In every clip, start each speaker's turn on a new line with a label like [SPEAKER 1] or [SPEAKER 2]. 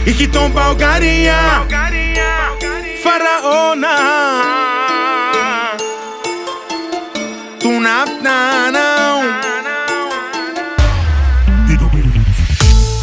[SPEAKER 1] и хитом България, Фараона.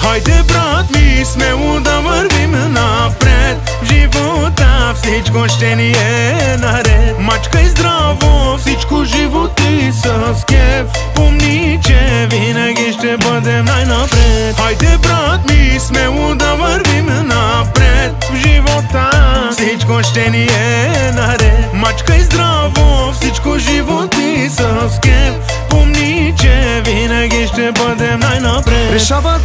[SPEAKER 1] Хайде, брат ми, смело да вървим напред. В живота всичко ще ни е наред. Мачкай здраво, всичко животи с кеф. Помни, че винаги ще бъдем най-напред. Хайде, брат ми, смело да вървим напред. В живота всичко ще ни е наред. Мачкай здраво, всичко животи с кеф. Помни, че винаги ще бъдем най-напред.
[SPEAKER 2] Решава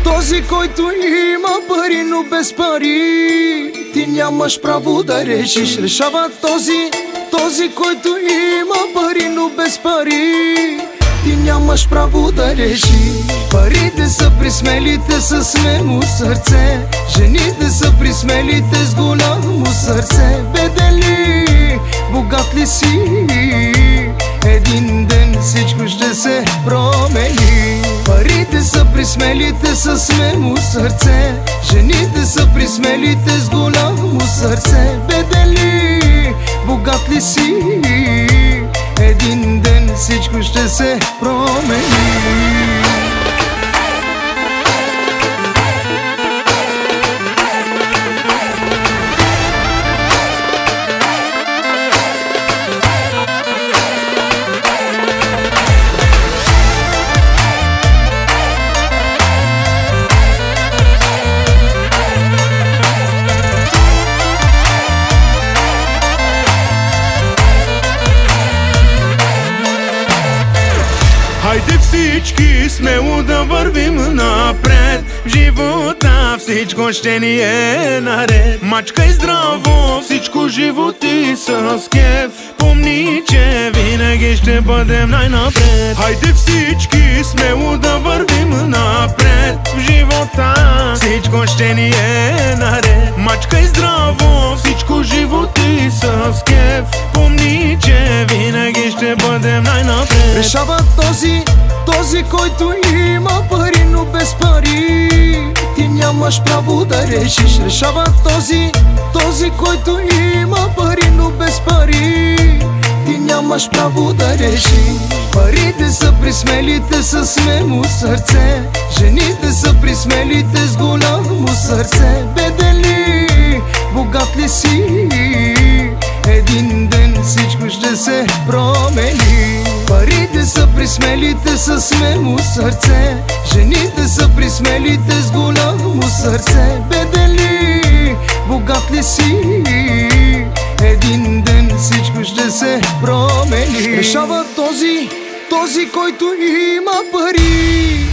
[SPEAKER 2] този, който има пари, но без пари ти нямаш право да решиш. Решава този, който има пари, но без пари ти нямаш право да решиш. Парите са при смелите със смело сърце, жените са при смелите с голямо сърце. Беден ли, богат ли си, един ден всичко ще се промени. Парите са при смелите със смело сърце, жените са при смелите с голямо сърце. Беден ли, богат ли си, един ден всичко ще се промени.
[SPEAKER 1] Хайде всички смело да вървим напред. В живота всичко ще ни е наред. Мачкай здраво, всичко животи с кеф. Помни, че винаги ще бъдем най-напред. Хайде всички смело да вървим напред. В живота всичко ще ни е наред. Мачкай здраво, всичко животи с кеф. Помни, че винаги ще бъдем най-напред.
[SPEAKER 2] Решава този, който има пари, но без пари ти нямаш право да решиш. Решава този, който има пари, но без пари ти нямаш право да решиш. Парите са при смелите със смело сърце, жените са при смелите с голямо сърце. Беден ли, богат ли си, един ден всичко ще се промени. Парите са при смелите със смело сърце, жените са при смелите с голямо сърце. Беден ли, богат ли си, един ден всичко ще се промени. Решава този, който има пари.